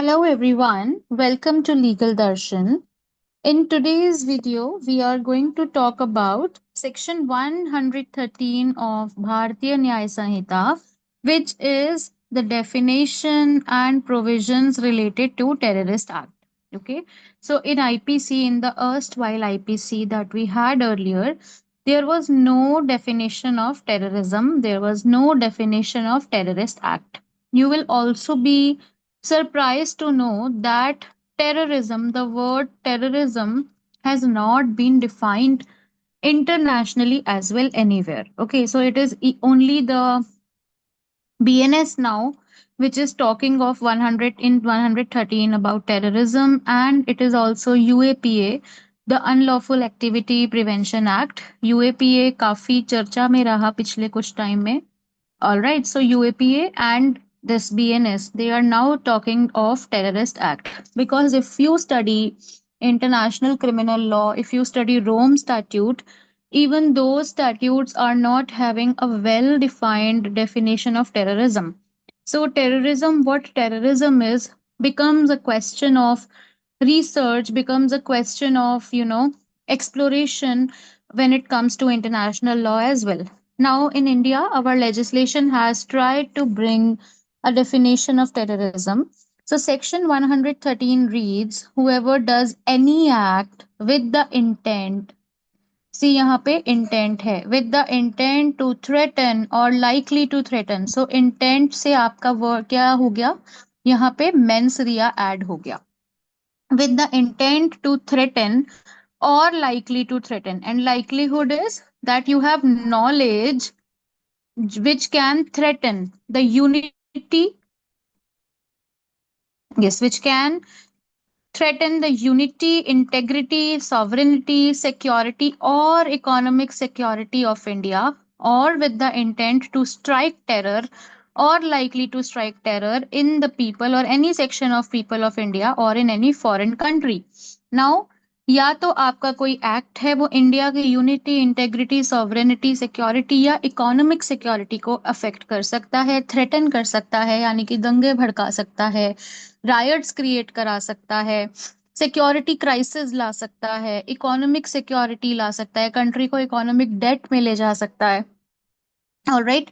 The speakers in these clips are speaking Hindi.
Hello everyone, welcome to Legal Darshan. In today's video, we are going to talk about section 113 of Bharatiya Nyaya Sanhita, which is the definition and provisions related to Terrorist Act. Okay, so in IPC, in the erstwhile IPC that we had earlier, there was no definition of terrorism, there was no definition of Terrorist Act. You will also be surprised to know that terrorism, the word terrorism, has not been defined internationally as well anywhere. Okay, so it is only the BNS now, which is talking of 100 in 113 about terrorism, and it is also UAPA, the Unlawful Activity Prevention Act. UAPA काफी चर्चा में रहा पिछले कुछ टाइम में. All right, so UAPA and this BNS, they are now talking of Terrorist Act. Because if you study international criminal law, if you study Rome Statute, even those statutes are not having a well defined definition of terrorism. So, terrorism, what terrorism is, becomes a question of research, becomes a question of, exploration when it comes to international law as well. Now, in India, our legislation has tried to bring a definition of terrorism. So, Section 113 reads whoever does any act with the intent, see यहाँ पे intent है, with the intent to threaten or likely to threaten. So, intent से आपका word क्या हो गया? यहाँ पे mens rea add हो गया. With the intent to threaten or likely to threaten. And likelihood is that you have knowledge which can threaten the unity, yes, which can threaten the unity, integrity, sovereignty, security, or economic security of India, or with the intent to strike terror or likely to strike terror in the people or any section of people of India or in any foreign country. Now, या तो आपका कोई एक्ट है वो इंडिया की यूनिटी, इंटेग्रिटी, सॉवरेनिटी, सिक्योरिटी या इकोनॉमिक सिक्योरिटी को अफेक्ट कर सकता है, थ्रेटन कर सकता है, यानी कि दंगे भड़का सकता है, रायट्स क्रिएट करा सकता है, सिक्योरिटी क्राइसिस ला सकता है, इकोनॉमिक सिक्योरिटी ला सकता है, कंट्री को इकोनॉमिक डेट में ले जा सकता है. ऑलराइट,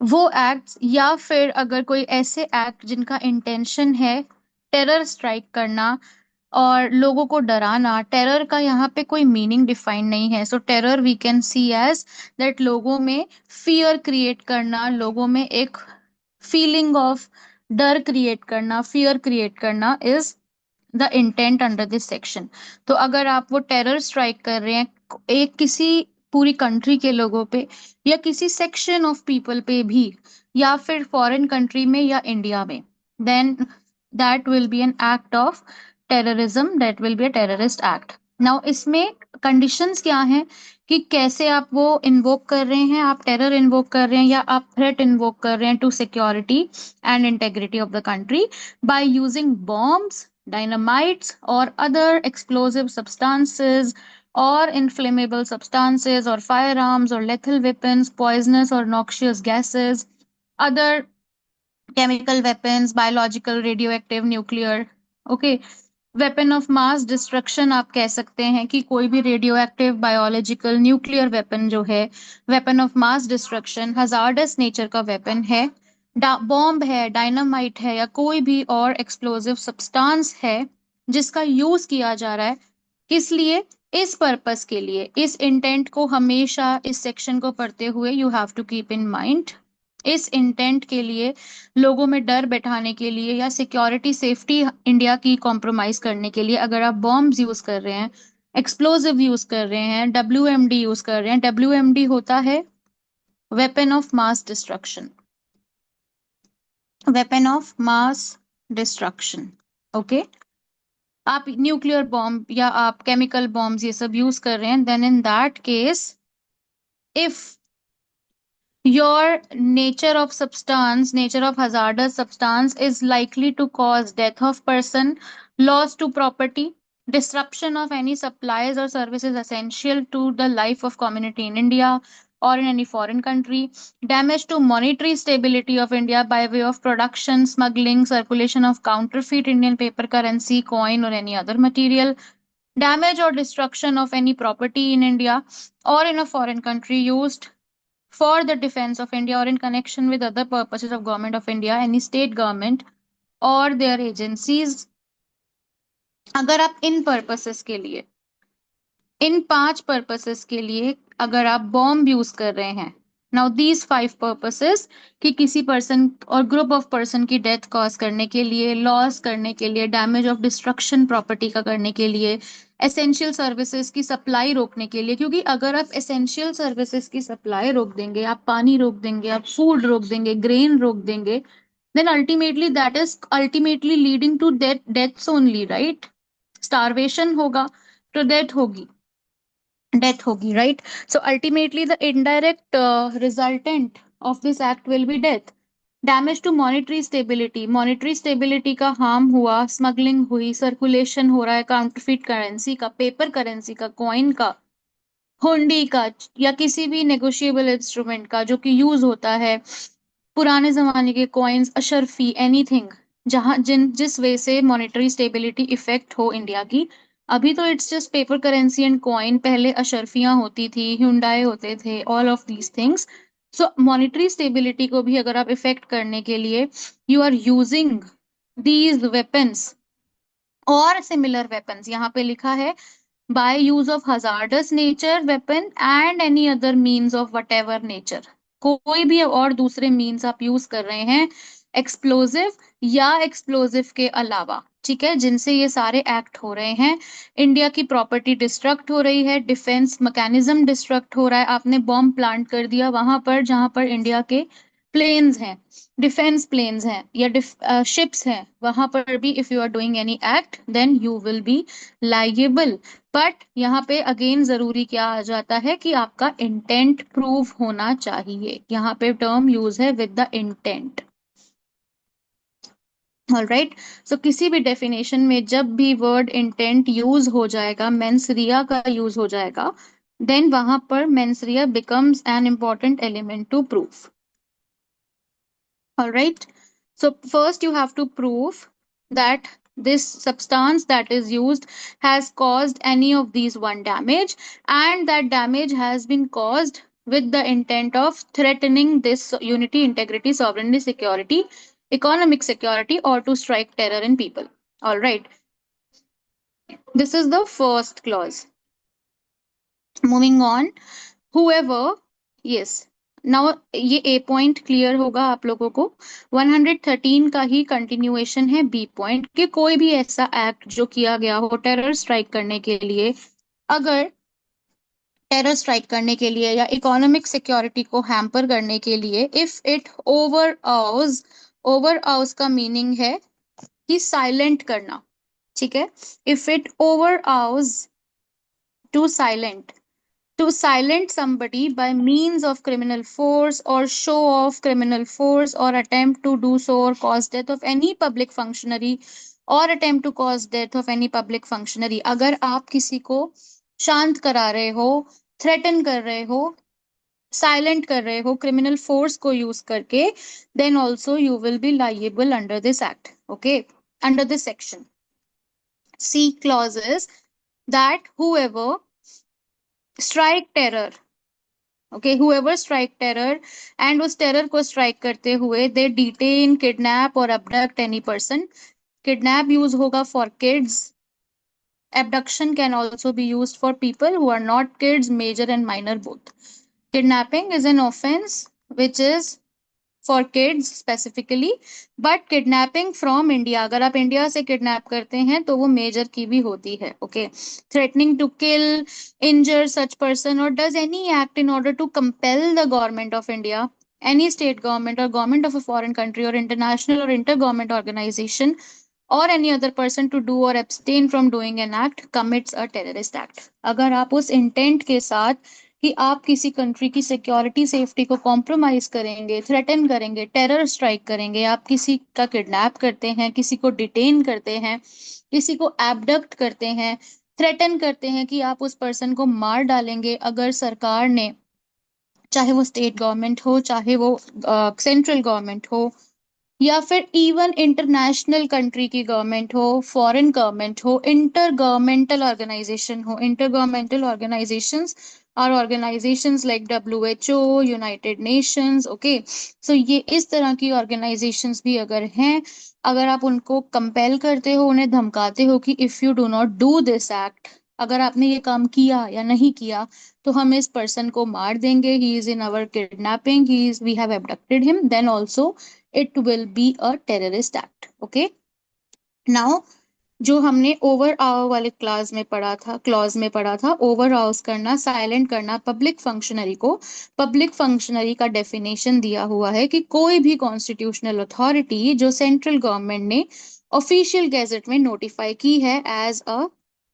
वो एक्ट्स, या फिर अगर कोई ऐसे एक्ट जिनका इंटेंशन है टेरर स्ट्राइक करना और लोगों को डराना. टेरर का यहाँ पे कोई मीनिंग डिफाइन नहीं है. So terror we can see as that लोगों में फियर क्रिएट करना, लोगों में एक फीलिंग ऑफ डर क्रिएट करना, फियर क्रिएट करना is the intent under this section. तो अगर आप वो टेरर स्ट्राइक कर रहे हैं एक किसी पूरी कंट्री के लोगों पे या किसी सेक्शन ऑफ पीपल पे भी, या फिर फॉरेन कंट्री में या इंडिया में, then that will be an act of terrorism, that will be a terrorist act. Now इसमें कंडीशंस क्या हैं कि कैसे आप वो इन्वोक कर रहे हैं, आप टेरर इन्वोक कर रहे हैं या आप थ्रेट इन्वोक कर रहे हैं to security and integrity of the country by using bombs, dynamites, or other explosive substances, or inflammable substances, or firearms, or lethal weapons, poisonous or noxious gases, other chemical weapons, biological, radioactive, nuclear. Okay, weapon of mass destruction आप कह सकते हैं कि कोई भी radio active, biological, nuclear weapon जो है, weapon of mass destruction, hazardous nature का वेपन है, बॉम्ब है, डायनामाइट है, या कोई भी और एक्सप्लोजिव सब्सटेंस है जिसका यूज किया जा रहा है. किस लिए? इस पर्पस के लिए. इस इंटेंट को हमेशा इस सेक्शन को पढ़ते हुए you have to keep in mind. इस इंटेंट के लिए, लोगों में डर बैठाने के लिए या सिक्योरिटी सेफ्टी इंडिया की कॉम्प्रोमाइज करने के लिए अगर आप बॉम्ब्स यूज कर रहे हैं, एक्सप्लोजिव यूज कर रहे हैं, WMD यूज कर रहे हैं. WMD होता है weapon of mass destruction, weapon of mass destruction. Okay, आप न्यूक्लियर बॉम्ब या आप केमिकल बॉम्ब्स ये सब यूज कर रहे हैं, then in that case if your nature of substance, nature of hazardous substance is likely to cause death of person, loss to property, disruption of any supplies or services essential to the life of community in India, or in any foreign country. Damage to monetary stability of India by way of production, smuggling, circulation of counterfeit Indian paper currency, coin, or any other material. Damage or destruction of any property in India or in a foreign country used for the defense of India or in connection with other purposes of Government of India, any state government or their agencies. अगर आप इन पर्पसेस के लिए, इन 5 पर्पसेस के लिए अगर आप बॉम्ब यूज कर रहे हैं, नाउ दीज 5 पर्पसेस, कि किसी पर्सन और ग्रुप ऑफ पर्सन की डेथ कॉज करने के लिए, लॉस करने के लिए, डैमेज ऑफ डिस्ट्रक्शन प्रॉपर्टी का करने के लिए, एसेंशियल सर्विसेज की सप्लाई रोकने के लिए, क्योंकि अगर आप एसेंशियल सर्विसेज की सप्लाई रोक देंगे, आप पानी रोक देंगे, आप फूड रोक देंगे, ग्रेन रोक देंगे, then ultimately that is ultimately leading to deaths only, right? Starvation होगा तो death होगी, right? So ultimately the indirect resultant of this act will be death. Damage to monetary stability का harm हुआ, स्मगलिंग हुई, सर्कुलेशन हो रहा है काउंटरफिट करेंसी का, पेपर करेंसी का, कॉइन का, हुंडी का, या किसी भी नेगोशिएबल इंस्ट्रूमेंट का जो कि यूज होता है, पुराने जमाने के कॉइन्स, अशरफी, एनीथिंग, जहां जिस वे से मॉनेटरी स्टेबिलिटी इफेक्ट हो इंडिया की। अभी तो it's just paper currency and coin, पहले अशरफियां होती थी, हुंडाई होते थे, all of these things. So monetary stability को भी अगर आप इफेक्ट करने के लिए you are using these weapons और सिमिलर वेपन्स, यहाँ पे लिखा है by use of hazardous nature weapon and any other means of whatever nature, कोई भी और दूसरे मीन्स आप यूज कर रहे हैं एक्सप्लोसिव या एक्सप्लोसिव के अलावा, ठीक है, जिनसे ये सारे एक्ट हो रहे हैं, इंडिया की प्रॉपर्टी डिस्ट्रक्ट हो रही है, डिफेंस मैकेनिज्म डिस्ट्रक्ट हो रहा है, आपने बॉम्ब प्लांट कर दिया वहां पर जहां पर इंडिया के प्लेन्स हैं, डिफेंस प्लेन्स हैं या शिप्स हैं, वहां पर भी if you are doing any act then you will be liable. But यहाँ पे अगेन जरूरी क्या आ जाता है कि आपका इंटेंट प्रूव होना चाहिए, यहाँ पे टर्म यूज है विद द इंटेंट। ऑलराइट, सो किसी भी डेफिनेशन में जब भी वर्ड इंटेंट यूज हो जाएगा, मेंसरिया का यूज हो जाएगा, देन वहां पर mens rea becomes an important element to proof. Alright, so first you have to prove that this substance that is used has caused any of these one damage, and that damage has been caused with the intent of threatening this unity, integrity, sovereignty, security, economic security, or to strike terror in people. Alright, this is the first clause. Moving on, whoever, yes, now ये ए पॉइंट क्लियर होगा आप लोगों को। 113 का ही कंटिन्यूएशन है बी पॉइंट, कि कोई भी ऐसा एक्ट जो किया गया हो टेरर स्ट्राइक करने के लिए, अगर टेरर स्ट्राइक करने के लिए या इकोनॉमिक सिक्योरिटी को हैम्पर करने के लिए, इफ इट ओवर आउज का मीनिंग है कि साइलेंट करना, ठीक है, if it overawes to silent, to silence somebody by means of criminal force or show of criminal force or attempt to do so or cause death of any public functionary or attempt to cause death of any public functionary, अगर आप किसी को शांत करा रहे हो, थ्रेटन कर रहे हो, साइलेंट कर रहे हो क्रिमिनल फोर्स को यूज करके, then also you will be liable under this act, okay, under this section. C clause is that whoever strike terror, okay, whoever strike terror and उस टेरर को स्ट्राइक करते हुए they detain, kidnap or abduct any person. Kidnap use होगा for kids. Abduction can also be used for people who are not kids, major and minor both. Kidnapping is an offense which is for kids specifically, but kidnapping from India, अगर आप इंडिया से किडनैप करते हैं तो वो मेजर की भी होती है, okay. Threatening to kill, injure such person और does any act in order to compel the government of India, any state government or government of a foreign country or international or inter-government organization or any other person to do or abstain from doing an act commits a terrorist act. अगर आप उस इंटेंट के साथ कि आप किसी कंट्री की सिक्योरिटी सेफ्टी को कॉम्प्रोमाइज करेंगे, थ्रेटन करेंगे, टेरर स्ट्राइक करेंगे, आप किसी का किडनैप करते हैं, किसी को डिटेन करते हैं, किसी को एबडक्ट करते हैं, थ्रेटन करते हैं कि आप उस पर्सन को मार डालेंगे अगर सरकार ने चाहे वो स्टेट गवर्नमेंट हो, चाहे वो सेंट्रल गवर्नमेंट हो, या फिर इवन इंटरनेशनल कंट्री की गवर्नमेंट हो, फॉरेन गवर्नमेंट हो, इंटर गवर्नमेंटल ऑर्गेनाइजेशन हो। Intergovernmental organisations are organisations like WHO, United Nations. Okay, so ये इस तरह की ऑर्गेनाइजेशंस भी अगर हैं, अगर आप उनको कंपेल करते हो, उन्हें धमकाते हो कि if you do not do this act, अगर आपने ये काम किया या नहीं किया तो हम इस पर्सन को मार देंगे, he is in our kidnapping, he is we have abducted him, then also it will be a terrorist act. Okay, now जो हमने ओवर आवर वाले क्लास में पढ़ा था, क्लॉज में पढ़ा था, ओवर आवर्स करना, साइलेंट करना पब्लिक फंक्शनरी को, पब्लिक फंक्शनरी का डेफिनेशन दिया हुआ है कि कोई भी कॉन्स्टिट्यूशनल अथॉरिटी जो सेंट्रल गवर्नमेंट ने ऑफिशियल गैजेट में नोटिफाई की है as a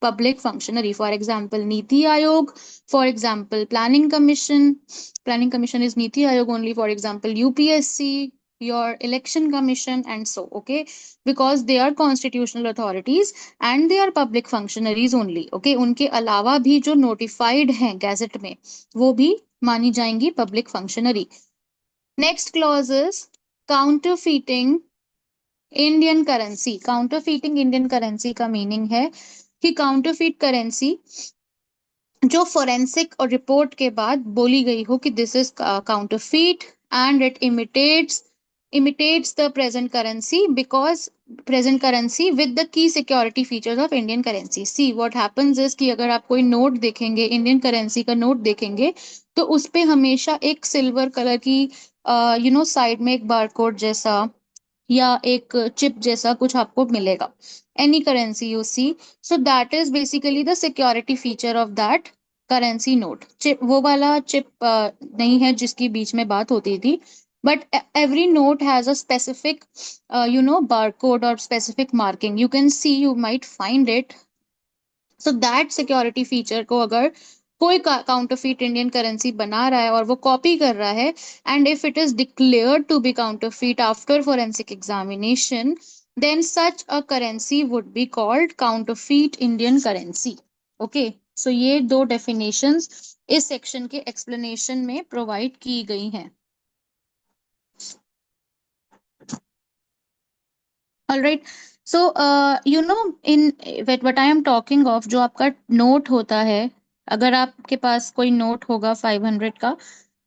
public functionary. For example NITI Aayog, for example planning commission, planning commission is niti ayog only, for example UPSC, your election commission, and so, okay, because they are constitutional authorities and they are public functionaries only. Okay, उनके अलावा भी जो notified हैं गैजेट में वो भी मानी जाएंगी public functionary. Next clause is counterfeiting Indian currency. Counterfeiting Indian currency का मीनिंग है कि काउंटरफीट करेंसी जो फोरेंसिक और रिपोर्ट के बाद बोली गई हो कि this is counterfeit and it imitates the present currency, because present currency with the key security features of Indian currency. See what happens is कि अगर आप कोई नोट देखेंगे, इंडियन करेंसी का नोट देखेंगे, तो उस पे हमेशा एक सिल्वर कलर की साइड में एक बारकोड जैसा या एक चिप जैसा कुछ आपको मिलेगा। Any currency you see, so that is basically the security feature of that currency note. Chip वो वाला चिप नहीं है जिसकी बीच में बात होती थी, but every note has a specific barcode or specific marking. You can see, you might find it. So that security feature को अगर कोई काउंटरफीट इंडियन करेंसी बना रहा है और वो कॉपी कर रहा है, and if it is declared to be counterfeit after forensic examination, then such a currency would be called counterfeit Indian currency. Okay, so ये दो definitions इस सेक्शन के explanation में प्रोवाइड की गई हैं। All right. So, in what I am talking of, जो आपका नोट होता है, अगर आपके पास कोई नोट होगा 500 का,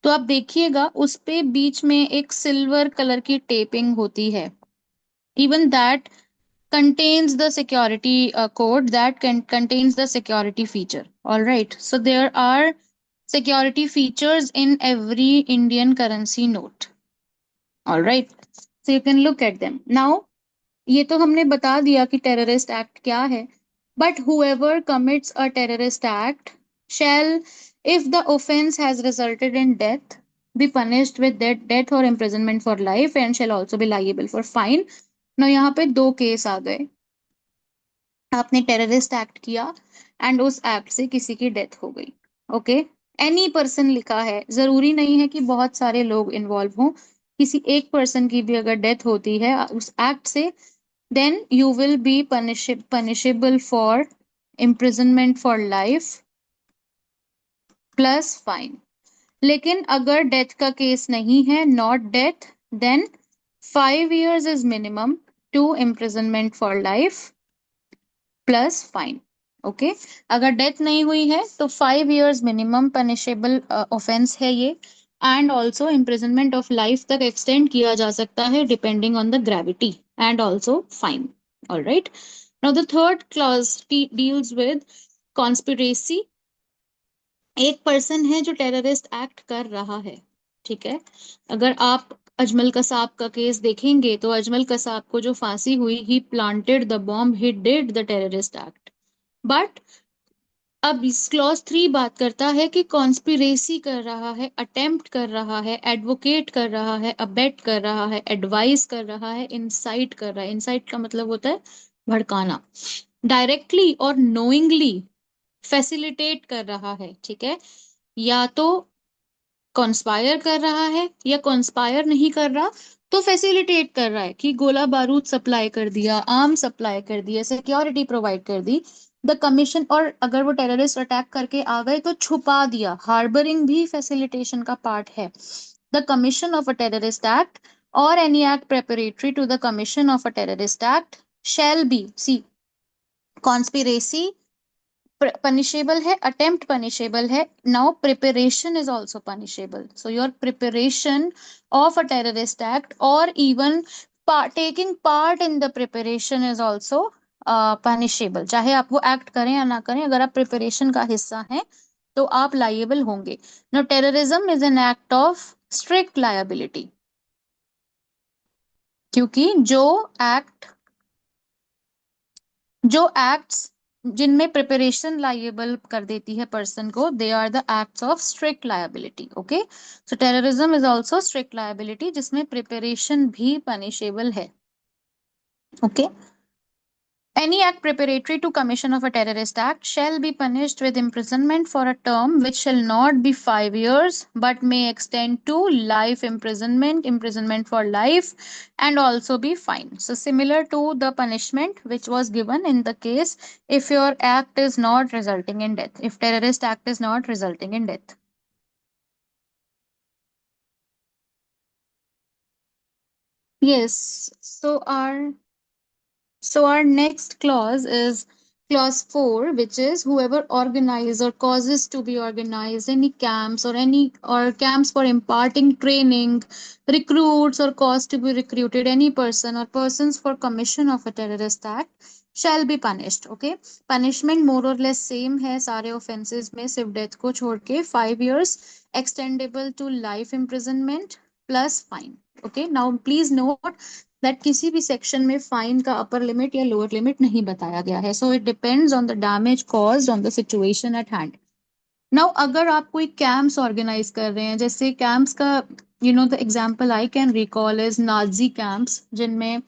तो आप देखिएगा उस पे बीच में एक सिल्वर कलर की टेपिंग होती है। Even that contains the security code, that contains the security feature. All right. So there are security features in every Indian currency note. All right. So you can look at them. Now, ये तो हमने बता दिया कि टेररिस्ट एक्ट क्या है, but whoever commits a terrorist act shall, if the offense has resulted in death, be punished with death or imprisonment for life and shall also be liable for fine. Now यहाँ पे दो केस आ गए, आपने टेररिस्ट एक्ट किया एंड उस एक्ट से किसी की डेथ हो गई। ओके, एनी पर्सन लिखा है, जरूरी नहीं है कि बहुत सारे लोग इन्वॉल्व हों, किसी एक पर्सन की भी अगर डेथ होती है उस एक्ट से, then you will be punishable for imprisonment for life plus fine. लेकिन अगर डेथ का केस नहीं है, not death, then 5 years is minimum to imprisonment for life plus fine. Okay, अगर डेथ नहीं हुई है तो 5 years मिनिमम पनिशेबल ऑफेंस है ये, and also imprisonment of life तक एक्सटेंड किया जा सकता है depending on the gravity, and also fine. All right, now the third clause deals with conspiracy. एक पर्सन है जो टेररिस्ट एक्ट कर रहा है, ठीक है। अगर आप अजमल कसाब का केस देखेंगे तो अजमल कसाब को जो फांसी हुई, he planted the bomb, he did the terrorist act. But अब इस क्लॉज 3 बात करता है कि कॉन्स्पिरेसी कर रहा है, अटेम्प्ट कर रहा है, एडवोकेट कर रहा है, अबेट कर रहा है, एडवाइस कर रहा है, इंसाइट कर रहा है। इंसाइट का मतलब होता है भड़काना, डायरेक्टली और नोइंगली फैसिलिटेट कर रहा है, ठीक है। या तो कॉन्स्पायर कर रहा है, या कॉन्स्पायर नहीं कर रहा तो फैसिलिटेट कर रहा है कि गोला बारूद सप्लाई कर दिया, आर्म सप्लाई कर दिया, सिक्योरिटी प्रोवाइड कर दी, द कमीशन, और अगर वो टेररिस्ट अटैक करके आ गए तो छुपा दिया, हार्बरिंग भी फैसिलिटेशन का पार्ट है। The commission of a terrorist act और any act preparatory to the commission of a terrorist act shall be, C, conspiracy punishable है, attempt punishable है, now preparation is also punishable, so your preparation of a terrorist act or even taking part in the preparation is also punishable, चाहे आप वो एक्ट करें या ना करें, अगर आप प्रिपरेशन का हिस्सा हैं तो आप लाइएबल होंगे। now terrorism is an act of strict liability, क्योंकि जो एक्ट्स जिनमें प्रिपरेशन लाइएबल कर देती है पर्सन को, they are the acts of strict liability. Okay, so terrorism is also strict liability जिसमें प्रिपरेशन भी पनिशेबल है। Okay, any act preparatory to commission of a terrorist act shall be punished with imprisonment for a term which shall not be 5 years but may extend to life imprisonment, imprisonment for life, and also be fine. So similar to the punishment which was given in the case if your act is not resulting in death, if terrorist act is not resulting in death. Yes, so our next clause is clause 4, which is whoever organize or causes to be organized any camps or camps for imparting training, recruits or cause to be recruited any person or persons for commission of a terrorist act shall be punished. Okay, punishment more or less same है सारे offenses में, सिर्फ death को छोड़ के, 5 years extendable to life imprisonment plus fine. Okay, now please note that किसी भी सेक्शन में फाइन का अपर लिमिट या लोअर लिमिट नहीं बताया गया है, so it depends on the damage caused on the situation at hand. Now अगर आप कोई कैंप्स ऑर्गेनाइज कर रहे हैं, जैसे कैंप्स का the example I can recall is Nazi camps, जिनमें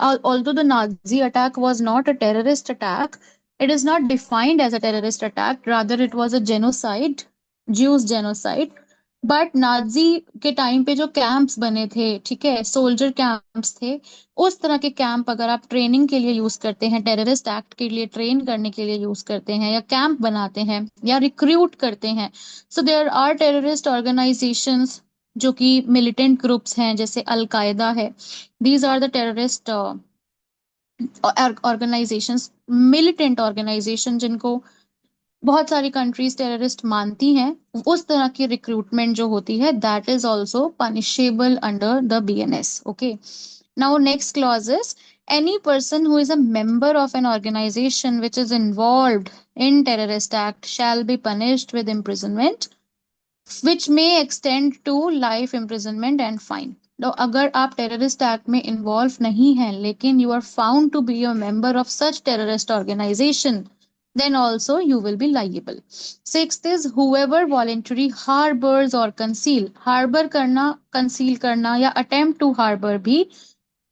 although the Nazi attack was not a terrorist attack, it is not defined as a terrorist attack, rather it was a genocide, Jews genocide। But Nazi के टाइम पे जो कैंप्स बने थे, ठीक है, सोल्जर कैंप्स थे, उस तरह के कैंप अगर आप ट्रेनिंग के लिए यूज करते हैं, टेररिस्ट एक्ट के लिए ट्रेन करने के लिए यूज करते हैं, या कैंप बनाते हैं या रिक्रूट करते हैं, so there are terrorist organisations जो कि मिलिटेंट ग्रुप्स हैं, जैसे अल कायदा है, these are the terrorist organisations, militant organisation जिनको बहुत सारी कंट्रीज टेररिस्ट मानती हैं, उस तरह की रिक्रूटमेंट जो होती है, that is also punishable under the BNS। Okay, now next clause is any person who is a member of an organization which is involved in terrorist act shall be punished with imprisonment which may extend to life imprisonment and fine। तो अगर आप टेररिस्ट एक्ट में इन्वॉल्व नहीं हैं लेकिन you are found to be a member of such terrorist organisation, then also you will be liable। Sixth is whoever voluntarily harbors or conceal, harbor करना, conceal करना या attempt to harbor भी,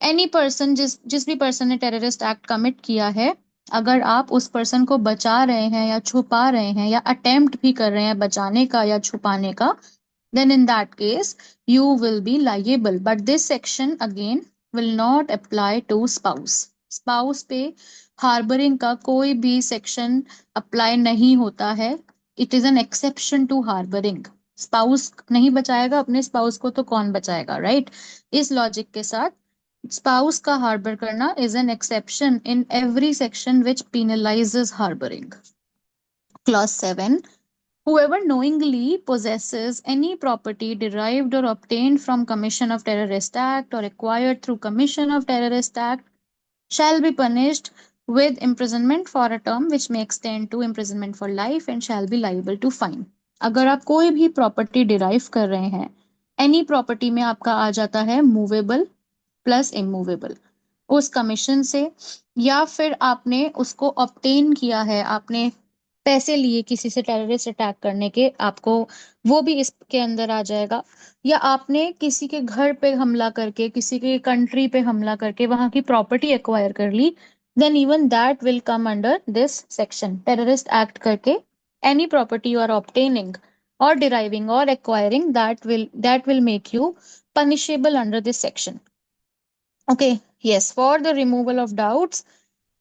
any person जिस भी पर्सन ने टेररिस्ट एक्ट कमिट किया है, अगर आप उस पर्सन को बचा रहे हैं या छुपा रहे हैं या अटेम्प्ट भी कर रहे हैं बचाने का या छुपाने का, then in that case you will be liable, but this section again will not apply to spouse पे हार्बरिंग का कोई भी सेक्शन अप्लाई नहीं होता है, it is an exception to harbouring. Spouse नहीं बचाएगा अपने स्पाउस को तो कौन बचाएगा, राइट? इस लॉजिक के साथ स्पाउस का हार्बर करना is an exception in every section which penalizes harboring। Clause 7, whoever knowingly possesses any property derived or obtained from commission of terrorist act or acquired through commission of terrorist act shall be punished with imprisonment for a term which may extend to imprisonment for life and shall be liable to fine। अगर आप कोई भी प्रॉपर्टी डिराइव कर रहे हैं, एनी प्रॉपर्टी में आपका आ जाता है मूवेबल प्लस इमूवेबल, उस कमीशन से, या फिर आपने उसको ऑब्टेन किया है, आपने पैसे लिए किसी से टेररिस्ट अटैक करने के, आपको वो भी इसके अंदर आ जाएगा, या आपने किसी के घर पे हमला करके, किसी के कंट्री पे हमला करके वहां की प्रॉपर्टी एक्वायर कर ली, then even that will come under this section. Terrorist act करके any property you are obtaining or deriving or acquiring, that will make you punishable under this section। Okay, yes, for the removal of doubts,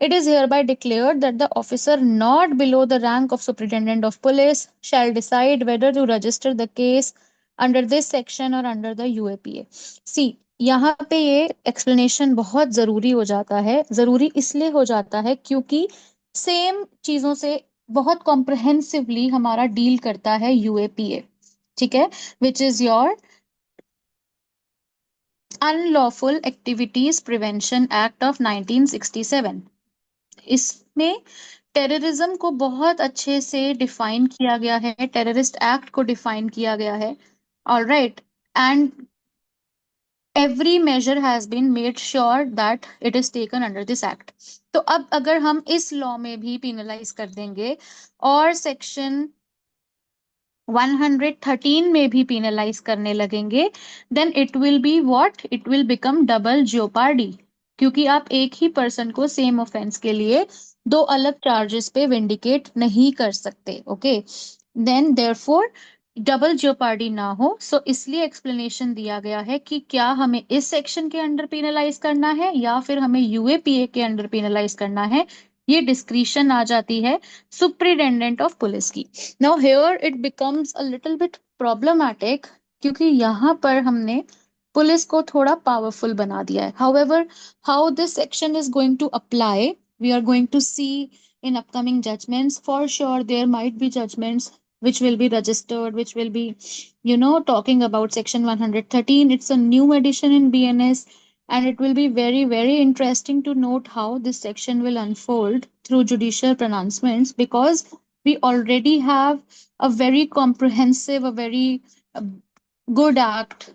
It is hereby declared that the officer not below the rank of Superintendent of Police shall decide whether to register the case under this section or under the UAPA. See, यहाँ पे ये explanation बहुत ज़रूरी हो जाता है. ज़रूरी इसलिए हो जाता है क्योंकि सेम चीज़ों से बहुत comprehensively हमारा डील करता है UAPA. ठीक है, which is your Unlawful Activities Prevention Act of 1967. इसमें टेररिज्म को बहुत अच्छे से डिफाइन किया गया है, टेररिस्ट एक्ट को डिफाइन किया गया है. Alright, and every measure has been made sure that it is taken under this act. तो अब अगर हम इस लॉ में भी पेनलाइज कर देंगे और सेक्शन 113 में भी पेनलाइज करने लगेंगे, then it will be what, it will become double jeopardy, क्योंकि आप एक ही पर्सन को सेम ऑफेंस के लिए दो अलग चार्जेस पे विंडिकेट नहीं कर सकते. Okay, then therefore double jeopardy ना हो, सो इसलिए एक्सप्लेनेशन दिया गया है कि क्या हमें इस सेक्शन के अंडर पेनलाइज करना है या फिर हमें यूएपीए के अंडर पेनलाइज करना है. ये डिस्क्रिशन आ जाती है सुप्रिटेंडेंट ऑफ पुलिस की. Now here it becomes a little bit problematic, क्योंकि यहाँ पर हमने पुलिस को थोड़ा पावरफुल बना दिया है. However, how this section is going to apply, we are going to see in upcoming judgments. For sure there might be judgments which will be registered, which will be, talking about section 113. It's a new addition in BNS, and it will be very, very interesting to note how this section will unfold through judicial pronouncements, because we already have a very comprehensive, a very uh, good act,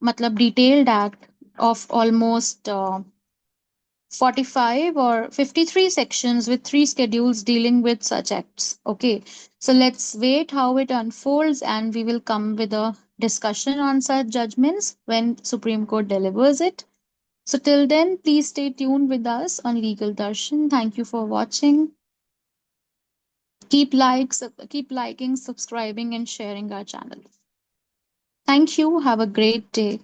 matlab detailed act of almost 45 or 53 sections with three schedules dealing with such acts. Okay, so let's wait how it unfolds, and we will come with a discussion on such judgments when Supreme Court delivers it. So till then, please stay tuned with us on Legal Darshan. Thank you for watching. Keep liking, subscribing, and sharing our channel. Thank you. Have a great day.